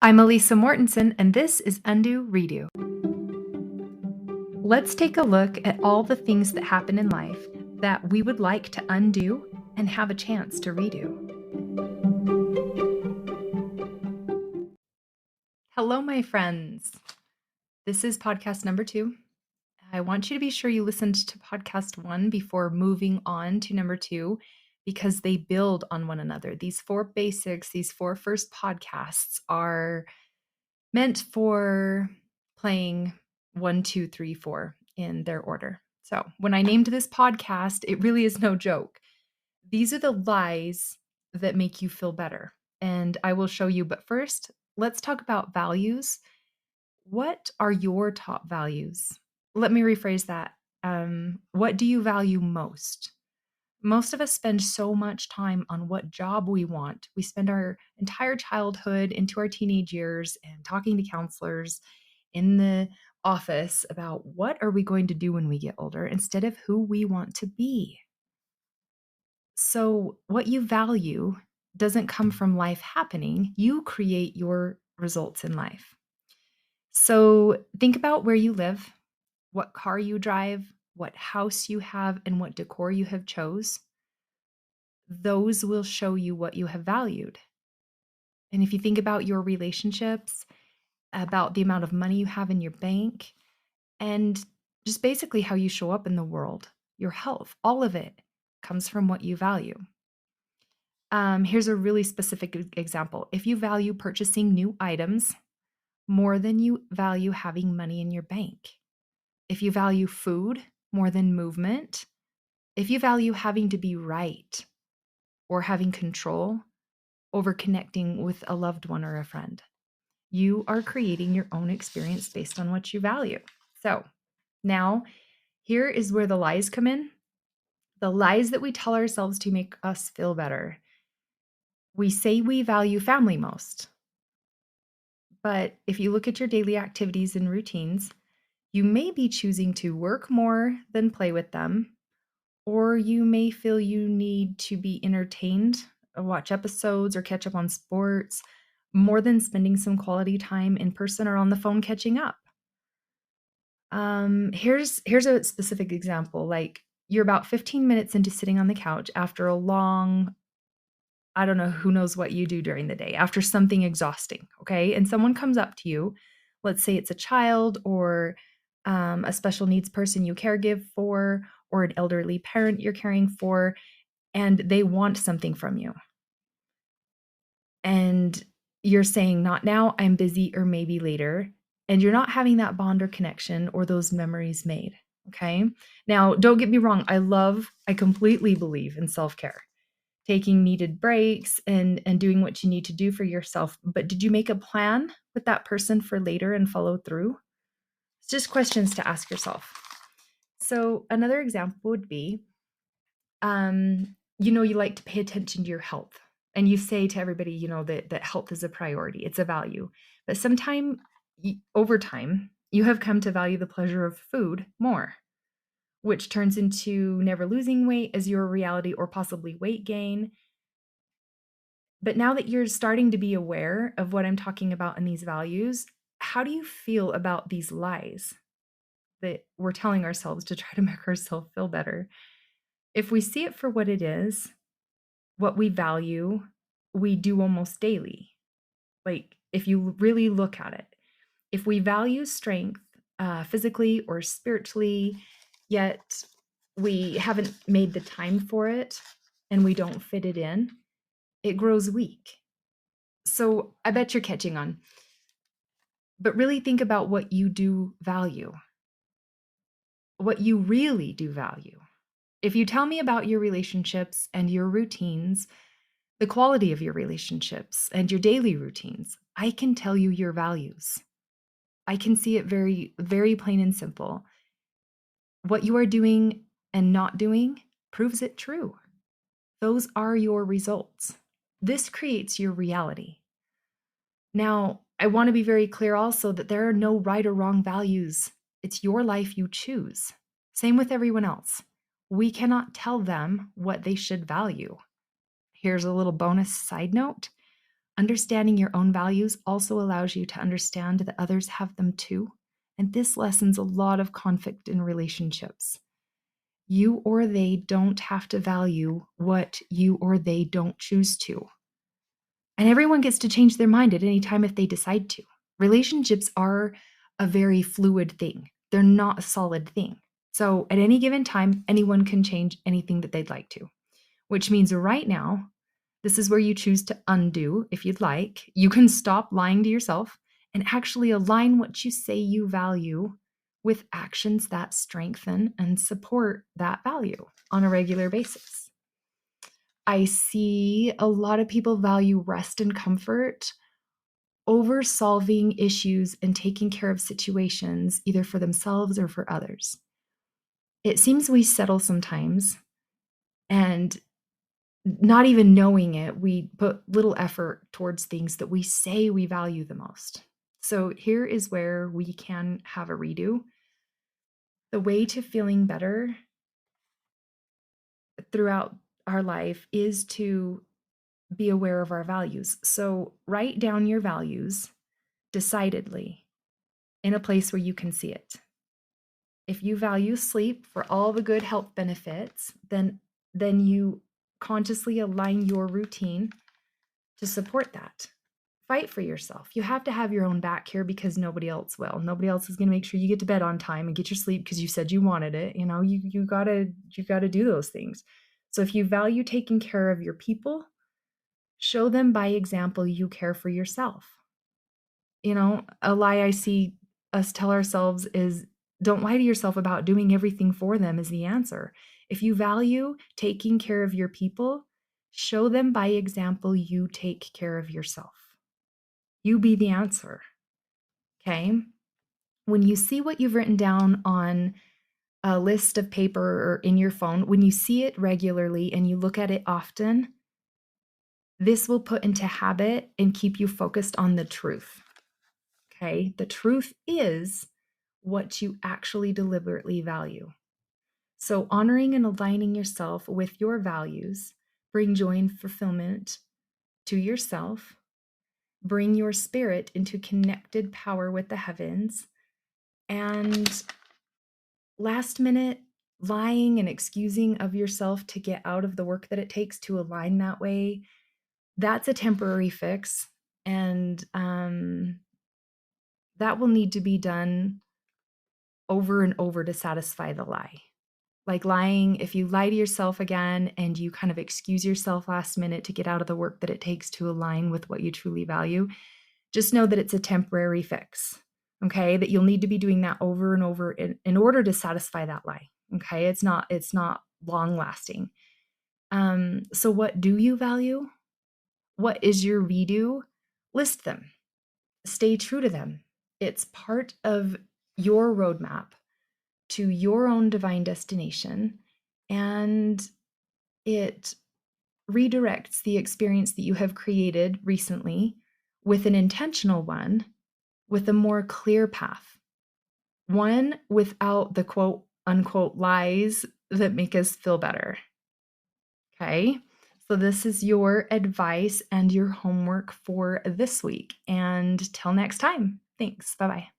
I'm Elisa Mortensen, and this is Undo Redo. Let's take a look at all the things that happen in life that we would like to undo and have a chance to redo. Hello, my friends. This is podcast number 2. I want you to be sure you listened to podcast 1 before moving on to number 2 because they build on one another. These 4 basics, these 4 first podcasts are meant for playing 1, 2, 3, 4 in their order. So when I named this podcast, it really is no joke. These are the lies that make you feel better. And I will show you. But first, let's talk about values. What are your top values? Let me rephrase that. What do you value most? Most of us spend so much time on what job we want. We spend our entire childhood into our teenage years and talking to counselors in the office about what are we going to do when we get older instead of who we want to be. So, what you value doesn't come from life happening. You create your results in life. So, think about where you live, what car you drive, what house you have, and what decor you have chose. Those will show you what you have valued. And if you think about your relationships, about the amount of money you have in your bank, and just basically how you show up in the world, your health, all of it comes from what you value. Here's a really specific example. If you value purchasing new items more than you value having money in your bank, if you value food more than movement, if you value having to be right or having control over connecting with a loved one or a friend, you are creating your own experience based on what you value. So now here is where the lies come in. The lies that we tell ourselves to make us feel better. We say we value family most. But if you look at your daily activities and routines, you may be choosing to work more than play with them, or you may feel you need to be entertained, watch episodes, or catch up on sports more than spending some quality time in person or on the phone catching up. Here's a specific example. Like you're about 15 minutes into sitting on the couch after a long, I don't know, who knows what you do during the day, after something exhausting, okay? And someone comes up to you, let's say it's a child or a special needs person you caregive for, or an elderly parent you're caring for, and they want something from you. And you're saying, not now, I'm busy, or maybe later. And you're not having that bond or connection or those memories made. Okay. Now, don't get me wrong. I completely believe in self-care, taking needed breaks and doing what you need to do for yourself. But did you make a plan with that person for later and follow through? It's just questions to ask yourself. So another example would be, you like to pay attention to your health. And you say to everybody, that health is a priority. It's a value. But sometime over time, you have come to value the pleasure of food more, which turns into never losing weight as your reality or possibly weight gain. But now that you're starting to be aware of what I'm talking about in these values, how do you feel about these lies that we're telling ourselves to try to make ourselves feel better? If we see it for what it is, what we value, we do almost daily. Like if you really look at it, if we value strength physically or spiritually, yet we haven't made the time for it and we don't fit it in, it grows weak. So I bet you're catching on. But really think about what you do value, what you really do value. If you tell me about your relationships and your routines, the quality of your relationships and your daily routines, I can tell you your values. I can see it very, very plain and simple. What you are doing and not doing proves it true. Those are your results. This creates your reality. Now, I want to be very clear also that there are no right or wrong values. It's your life you choose. Same with everyone else. We cannot tell them what they should value. Here's a little bonus side note. Understanding your own values also allows you to understand that others have them too. And this lessens a lot of conflict in relationships. You or they don't have to value what you or they don't choose to. And everyone gets to change their mind at any time if they decide to. Relationships are a very fluid thing, they're not a solid thing. So at any given time, anyone can change anything that they'd like to, which means right now, this is where you choose to undo if you'd like. You can stop lying to yourself and actually align what you say you value with actions that strengthen and support that value on a regular basis. I see a lot of people value rest and comfort over solving issues and taking care of situations, either for themselves or for others. It seems we settle sometimes, and not even knowing it, we put little effort towards things that we say we value the most. So here is where we can have a redo. The way to feeling better throughout our life is to be aware of our values. So write down your values decidedly in a place where you can see it. If you value sleep for all the good health benefits, then you consciously align your routine to support that. Fight for yourself. You have to have your own back here because nobody else will. Nobody else is going to make sure you get to bed on time and get your sleep because you said you wanted it. You know, you got to do those things. So if you value taking care of your people, show them by example you care for yourself. You know, a lie I see us tell ourselves is don't lie to yourself about doing everything for them is the answer. If you value taking care of your people, show them by example you take care of yourself. You be the answer. Okay? When you see what you've written down on a list of paper or in your phone, when you see it regularly and you look at it often, this will put into habit and keep you focused on the truth. Okay? The truth is what you actually deliberately value. So, honoring and aligning yourself with your values bring joy and fulfillment to yourself, bring your spirit into connected power with the heavens, and last minute lying and excusing of yourself to get out of the work that it takes to align that way, that's a temporary fix. And that will need to be done over and over to satisfy the lie. Like lying, if you lie to yourself again and you kind of excuse yourself last minute to get out of the work that it takes to align with what you truly value, just know that it's a temporary fix. Okay, that you'll need to be doing that over and over in order to satisfy that lie. Okay, it's not long lasting. So what do you value? What is your redo? List them. Stay true to them. It's part of your roadmap to your own divine destination, and it redirects the experience that you have created recently with an intentional one, with a more clear path, one without the quote unquote lies that make us feel better. Okay. So, this is your advice and your homework for this week. And till next time, thanks. Bye bye.